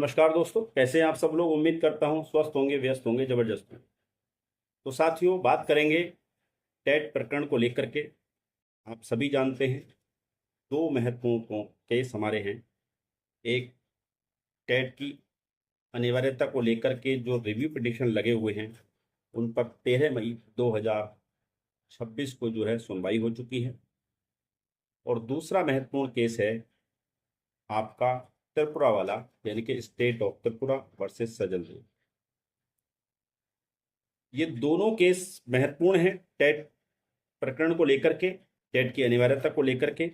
नमस्कार दोस्तों, कैसे हैं आप सब लोग। उम्मीद करता हूं स्वस्थ होंगे, व्यस्त होंगे, जबरदस्त होंगे। तो साथियों, बात करेंगे टेट प्रकरण को लेकर के। आप सभी जानते हैं दो महत्वपूर्ण केस हमारे हैं। एक, टेट की अनिवार्यता को लेकर के जो रिव्यू पिटिशन लगे हुए हैं उन पर 13 मई 2026 को जो है सुनवाई हो चुकी है। और दूसरा महत्वपूर्ण केस है आपका त्रिपुरा वाला, यानी कि स्टेट ऑफ त्रिपुरा वर्सेस सजल देव। ये दोनों केस महत्वपूर्ण हैं टेट प्रकरण को लेकर के, टेट की अनिवार्यता को लेकर के।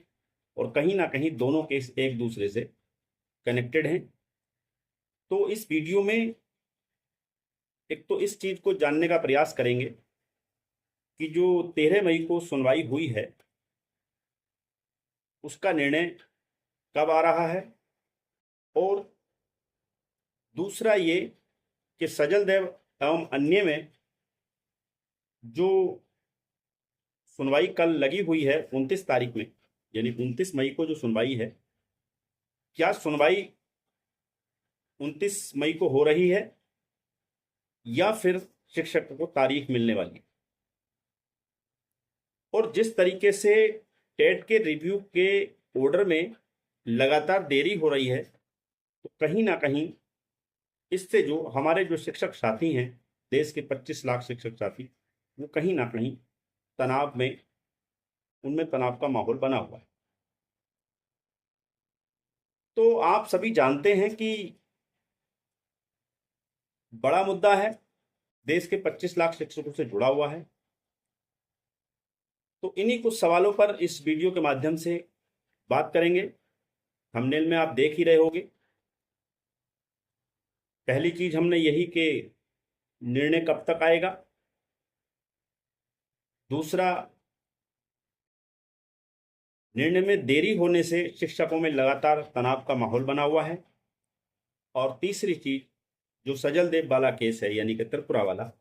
और कहीं ना कहीं दोनों केस एक दूसरे से कनेक्टेड हैं। तो इस वीडियो में एक तो इस चीज को जानने का प्रयास करेंगे कि जो 13 मई को सुनवाई हुई है उसका निर्णय कब आ रहा है, और दूसरा ये कि सजल देव एवं अन्य में जो सुनवाई कल लगी हुई है 29 तारीख में, यानी 29 मई को जो सुनवाई है, क्या सुनवाई 29 मई को हो रही है या फिर शिक्षक को तारीख मिलने वाली है। और जिस तरीके से टेट के रिव्यू के ऑर्डर में लगातार देरी हो रही है, तो कहीं ना कहीं इससे जो हमारे जो शिक्षक साथी हैं, देश के 25 लाख शिक्षक साथी, वो कहीं ना कहीं तनाव में, उनमें तनाव का माहौल बना हुआ है। तो आप सभी जानते हैं कि बड़ा मुद्दा है, देश के 25 लाख शिक्षकों से जुड़ा हुआ है। तो इन्हीं कुछ सवालों पर इस वीडियो के माध्यम से बात करेंगे। थंबनेल में आप देख ही रहे होंगे। पहली चीज हमने यही कि निर्णय कब तक आएगा। दूसरा, निर्णय में देरी होने से शिक्षकों में लगातार तनाव का माहौल बना हुआ है। और तीसरी चीज, जो सजल देव वाला केस है यानी कि त्रिपुरा वाला,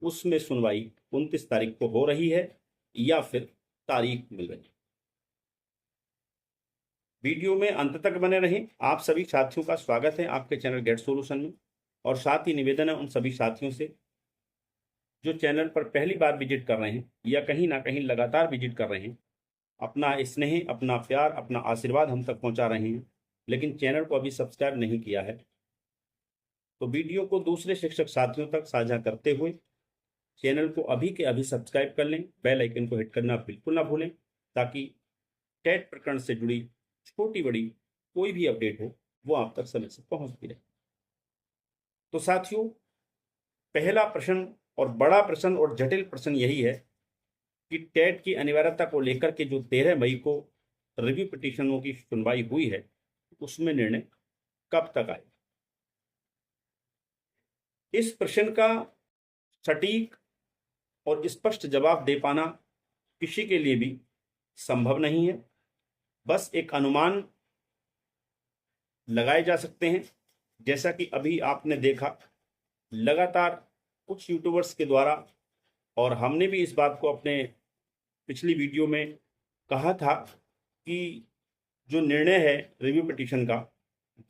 उसमें सुनवाई 29 तारीख को हो रही है या फिर तारीख मिल रही है। वीडियो में अंत तक बने रहें। आप सभी साथियों का स्वागत है आपके चैनल गेट सॉल्यूशन में। और साथ ही निवेदन है उन सभी साथियों से जो चैनल पर पहली बार विजिट कर रहे हैं या कहीं ना कहीं लगातार विजिट कर रहे हैं, अपना स्नेह, अपना प्यार, अपना आशीर्वाद हम तक पहुंचा रहे हैं, लेकिन चैनल को अभी सब्सक्राइब नहीं किया है, तो वीडियो को दूसरे शिक्षक साथियों तक साझा करते हुए चैनल को अभी के अभी सब्सक्राइब कर लें। बेल आइकन को हिट करना बिल्कुल ना भूलें, ताकि टेट प्रकरण से जुड़ी छोटी बड़ी कोई भी अपडेट हो वो आप तक समय से पहुंचती रहे। तो साथियों, पहला प्रश्न और बड़ा प्रश्न और जटिल प्रश्न यही है कि टेट की अनिवार्यता को लेकर के जो 13 मई को रिव्यू पिटीशनों की सुनवाई हुई है, उसमें निर्णय कब तक आए। इस प्रश्न का सटीक और स्पष्ट जवाब दे पाना किसी के लिए भी संभव नहीं है। बस एक अनुमान लगाए जा सकते हैं। जैसा कि अभी आपने देखा, लगातार कुछ यूट्यूबर्स के द्वारा, और हमने भी इस बात को अपने पिछली वीडियो में कहा था कि जो निर्णय है रिव्यू पिटीशन का,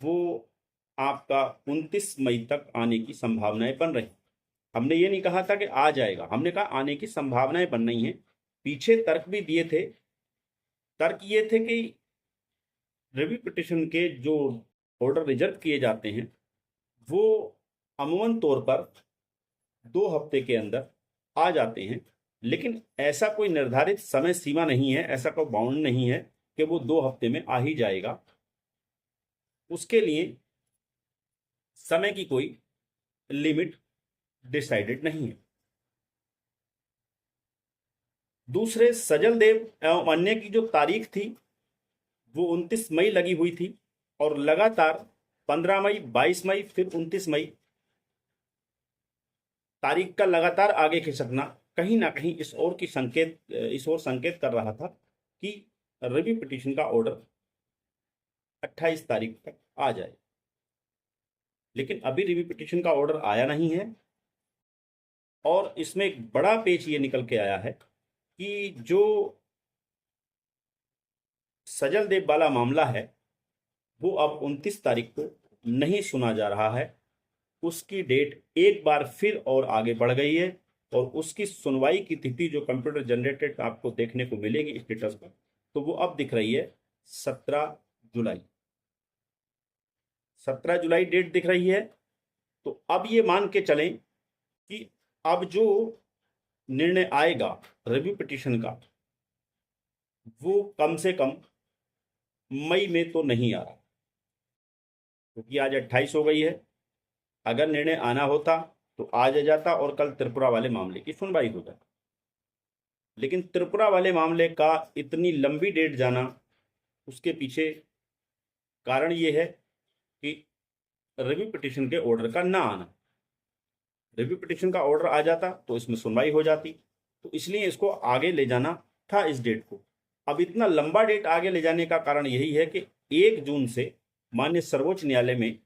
वो आपका 29 मई तक आने की संभावनाएं बन रही। हमने ये नहीं कहा था कि आ जाएगा, हमने कहा आने की संभावनाएं बन रही हैं। पीछे तर्क भी दिए थे। तर्क ये थे कि रिव्यू पिटीशन के जो ऑर्डर रिजर्व किए जाते हैं वो अमूमन तौर पर 2 हफ्ते के अंदर आ जाते हैं, लेकिन ऐसा कोई निर्धारित समय सीमा नहीं है, ऐसा कोई बाउंड नहीं है कि वो 2 हफ्ते में आ ही जाएगा। उसके लिए समय की कोई लिमिट डिसाइडेड नहीं है। दूसरे, सजल देव एवं अन्य की जो तारीख थी वो 29 मई लगी हुई थी, और लगातार 15 मई, 22 मई, फिर 29 मई तारीख का लगातार आगे खिसकना कहीं ना कहीं इस ओर संकेत कर रहा था कि रिव्यू पिटीशन का ऑर्डर 28 तारीख तक आ जाए। लेकिन अभी रिव्यू पिटीशन का ऑर्डर आया नहीं है। और इसमें एक बड़ा पेच ये निकल के आया है कि जो सजल देव वाला मामला है वो अब 29 तारीख को नहीं सुना जा रहा है उसकी डेट एक बार फिर और आगे बढ़ गई है, और उसकी सुनवाई की तिथि जो कंप्यूटर जनरेटेड आपको देखने को मिलेगी स्टेटस पर, तो वो अब दिख रही है 17 जुलाई। 17 जुलाई डेट दिख रही है। तो अब ये मान के चलें कि अब जो निर्णय आएगा रिव्यू पिटीशन का, वो कम से कम मई में तो नहीं आ रहा, क्योंकि आज 28 हो गई है। अगर निर्णय आना होता तो आज आ जाता और कल त्रिपुरा वाले मामले की सुनवाई हो जाती। लेकिन त्रिपुरा वाले मामले का इतनी लंबी डेट जाना, उसके पीछे कारण ये है कि रिव्यू पिटीशन के ऑर्डर का ना आना। रिव्यू पिटीशन का ऑर्डर आ जाता तो इसमें सुनवाई हो जाती, तो इसलिए इसको आगे ले जाना था इस डेट को। अब इतना लंबा डेट आगे ले जाने का कारण यही है कि 1 जून से माननीय सर्वोच्च न्यायालय में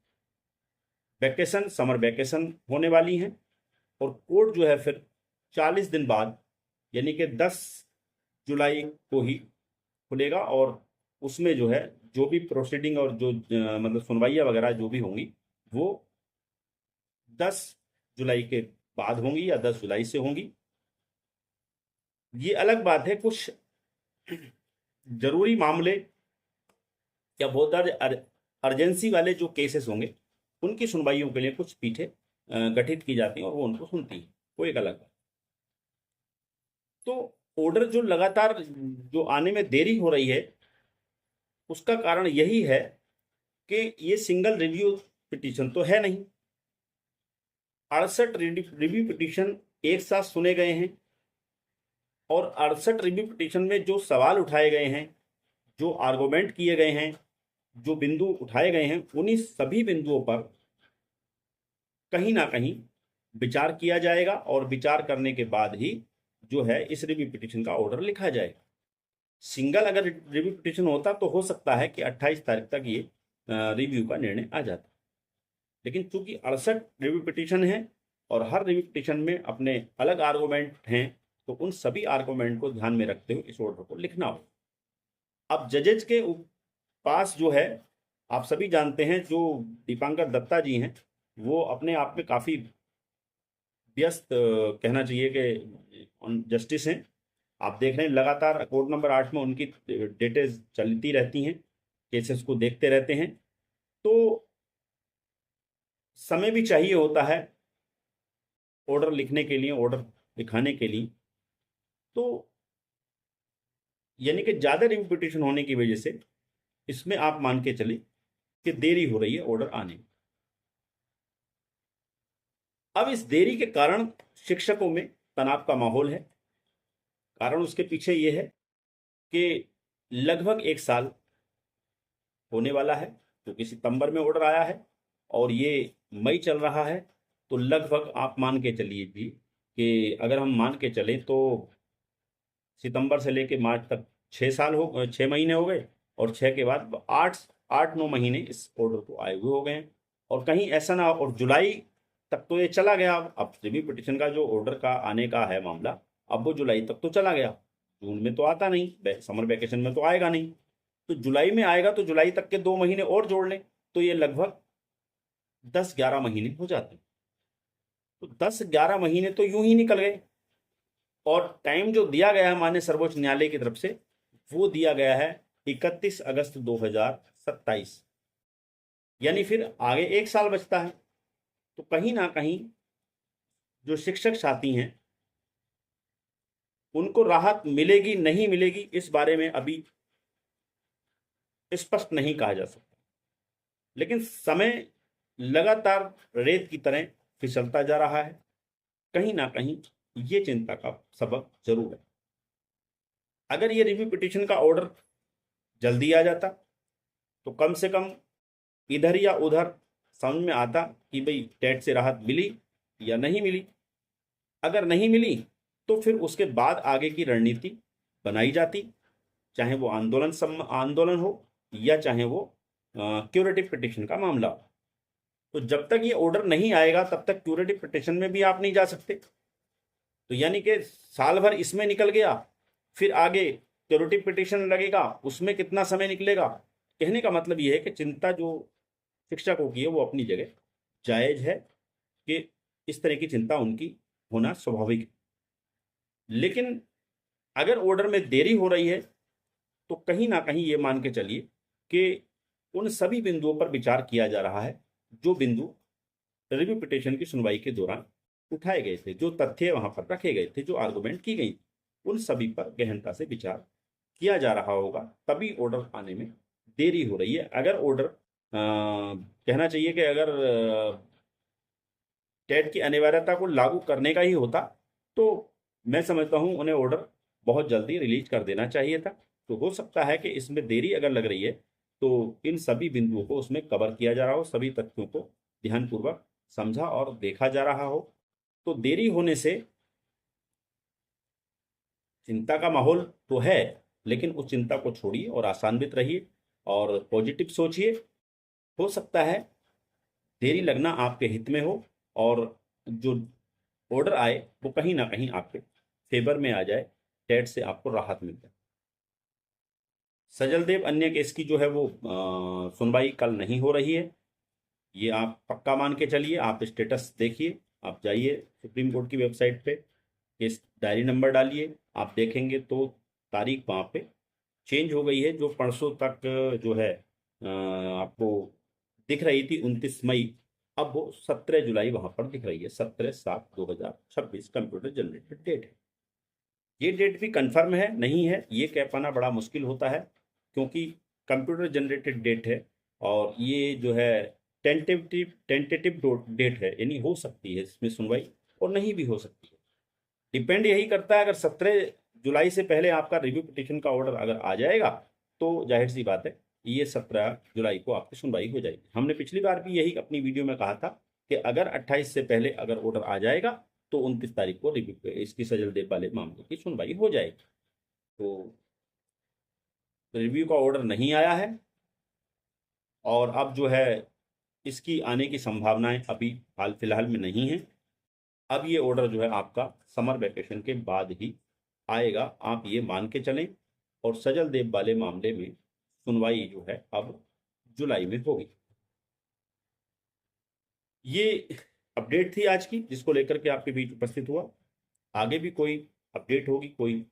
वैकेशन, समर वैकेशन होने वाली हैं, और कोर्ट जो है फिर 40 दिन बाद यानी कि 10 जुलाई को ही खुलेगा, और उसमें जो है जो भी प्रोसीडिंग और जो मतलब सुनवाइयाँ वगैरह जो भी होंगी वो 10 जुलाई के बाद होंगी या 10 जुलाई से होंगी। ये अलग बात है, कुछ जरूरी मामले या बहुत अर्जेंसी वाले जो केसेस होंगे उनकी सुनवाइयों के लिए कुछ पीठें गठित की जाती हैं और वो उनको सुनती हैं, वो एक अलग बात। तो ऑर्डर जो लगातार जो आने में देरी हो रही है उसका कारण यही है कि ये सिंगल रिव्यू पिटीशन तो है नहीं। 68 रिव्यू पिटीशन एक साथ सुने गए हैं, और 68 रिव्यू पिटीशन में जो सवाल उठाए गए हैं, जो आर्गुमेंट किए गए हैं, जो बिंदु उठाए गए हैं, उन्हीं सभी बिंदुओं पर कहीं ना कहीं विचार किया जाएगा, और विचार करने के बाद ही जो है इस रिव्यू पिटीशन का ऑर्डर लिखा जाएगा। सिंगल अगर रिव्यू पिटीशन होता तो हो सकता है कि 28 तारीख तक ये रिव्यू का निर्णय आ जाता, लेकिन चूंकि 68 रिव्यू पिटीशन है और हर रिव्यू पिटीशन में अपने अलग आर्गूमेंट हैं, तो उन सभी आर्गूमेंट को ध्यान में रखते हुए इस ऑर्डर को लिखना हो। अब जजेज के पास जो है, आप सभी जानते हैं, जो दीपांकर दत्ता जी हैं वो अपने आप में काफ़ी व्यस्त कहना चाहिए कि जस्टिस हैं। आप देख रहे हैं लगातार कोर्ट नंबर 8 में उनकी डेटें चलती रहती हैं, केसेस को देखते रहते हैं, तो समय भी चाहिए होता है ऑर्डर लिखने के लिए, ऑर्डर दिखाने के लिए। तो यानी कि ज़्यादा रिव्यू पिटीशन होने की वजह से इसमें आप मान के चले कि देरी हो रही है ऑर्डर आने में। अब इस देरी के कारण शिक्षकों में तनाव का माहौल है। कारण उसके पीछे ये है कि लगभग 1 साल होने वाला है, क्योंकि सितंबर में ऑर्डर आया है और ये मई चल रहा है, तो लगभग आप मान के चलिए भी कि अगर हम मान के चलें तो सितंबर से लेके मार्च तक 6 महीने हो गए, और 6 के बाद 8-9 महीने इस ऑर्डर को आए हुए हो गए हैं। और कहीं ऐसा ना, और जुलाई तक तो ये चला गया। अब रिव्यू पिटीशन का जो ऑर्डर का आने का है मामला, अब वो जुलाई तक तो चला गया, जून में तो आता नहीं, समर वेकेशन में तो आएगा नहीं, तो जुलाई में आएगा, तो जुलाई तक के 2 महीने और जोड़ लें तो ये लगभग 10-11 महीने हो जाते हैं। तो 10-11 महीने तो यूं ही निकल गए, और टाइम जो दिया गया है माननीय सर्वोच्च न्यायालय की तरफ से, वो दिया गया है 31 अगस्त 2027, यानी फिर आगे 1 साल बचता है। तो कहीं ना कहीं जो शिक्षक साथी हैं उनको राहत मिलेगी नहीं मिलेगी इस बारे में अभी स्पष्ट नहीं कहा जा सकता, लेकिन समय लगातार रेत की तरह फिसलता जा रहा है। कहीं ना कहीं ये चिंता का सबक जरूर है। अगर ये रिव्यू पिटीशन का ऑर्डर जल्दी आ जाता तो कम से कम इधर या उधर समझ में आता कि भाई टेट से राहत मिली या नहीं मिली। अगर नहीं मिली तो फिर उसके बाद आगे की रणनीति बनाई जाती, चाहे वो आंदोलन हो या चाहे वो क्यूरेटिव पिटीशन का मामला हो। तो जब तक ये ऑर्डर नहीं आएगा तब तक क्यूरेटिव पिटीशन में भी आप नहीं जा सकते। तो यानी कि साल भर इसमें निकल गया, फिर आगे क्यूरेटिव पिटीशन लगेगा, उसमें कितना समय निकलेगा। कहने का मतलब ये है कि चिंता जो शिक्षकों की है वो अपनी जगह जायज़ है कि इस तरह की चिंता उनकी होना स्वाभाविक है। लेकिन अगर ऑर्डर में देरी हो रही है तो कहीं ना कहीं ये मान के चलिए कि उन सभी बिंदुओं पर विचार किया जा रहा है जो बिंदु रिव्यू पिटीशन की सुनवाई के दौरान उठाए गए थे, जो तथ्य वहां पर रखे गए थे, जो आर्गुमेंट की गई, उन सभी पर गहनता से विचार किया जा रहा होगा, तभी ऑर्डर आने में देरी हो रही है। अगर ऑर्डर कहना चाहिए कि अगर टेट की अनिवार्यता को लागू करने का ही होता तो मैं समझता हूं उन्हें ऑर्डर बहुत जल्दी रिलीज कर देना चाहिए था। तो हो सकता है कि इसमें देरी अगर लग रही है तो इन सभी बिंदुओं को उसमें कवर किया जा रहा हो, सभी तथ्यों को ध्यानपूर्वक समझा और देखा जा रहा हो। तो देरी होने से चिंता का माहौल तो है, लेकिन उस चिंता को छोड़िए और आशान्वित रहिए और पॉजिटिव सोचिए। हो सकता है देरी लगना आपके हित में हो और जो ऑर्डर आए वो कहीं ना कहीं आपके फेवर में आ जाए, टेट से आपको राहत मिल जाए। सजल देव अन्य केस की जो है वो सुनवाई कल नहीं हो रही है, ये आप पक्का मान के चलिए। आप स्टेटस देखिए, आप जाइए सुप्रीम कोर्ट की वेबसाइट पे, केस डायरी नंबर डालिए, आप देखेंगे तो तारीख वहाँ पे चेंज हो गई है। जो परसों तक जो है आपको दिख रही थी 29 मई, अब वो 17 जुलाई वहाँ पर दिख रही है। 17/7/2026 कंप्यूटर जनरेटेड डेट है। ये डेट भी कंफर्म है नहीं है ये कह पाना बड़ा मुश्किल होता है, क्योंकि कंप्यूटर जनरेटेड डेट है और ये जो है टेंटेटिव डेट है, यानी हो सकती है इसमें सुनवाई और नहीं भी हो सकती है। डिपेंड यही करता है, अगर 17 जुलाई से पहले आपका रिव्यू पिटिशन का ऑर्डर अगर आ जाएगा तो जाहिर सी बात है ये 17 जुलाई को आपकी सुनवाई हो जाएगी। हमने पिछली बार भी यही अपनी वीडियो में कहा था कि अगर 28 से पहले अगर ऑर्डर आ जाएगा तो 29 तारीख को रिव्यू इसकी सजल देव वाले मामले की सुनवाई हो जाएगी। तो रिव्यू का ऑर्डर नहीं आया है और अब जो है इसकी आने की संभावनाएं अभी हाल फिलहाल में नहीं है। अब ये ऑर्डर जो है आपका समर वैकेशन के बाद ही आएगा, आप ये मान के चलें। और सजल देव वाले मामले में सुनवाई जो है अब जुलाई में होगी। ये अपडेट थी आज की जिसको लेकर के आपके बीच उपस्थित हुआ। आगे भी कोई अपडेट होगी, कोई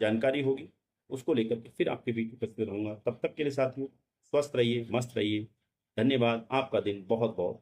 जानकारी होगी, उसको लेकर के फिर आपके बीच उपस्थित रहूंगा। तब तक के लिए साथियों स्वस्थ रहिए, मस्त रहिए। धन्यवाद। आपका दिन बहुत बहुत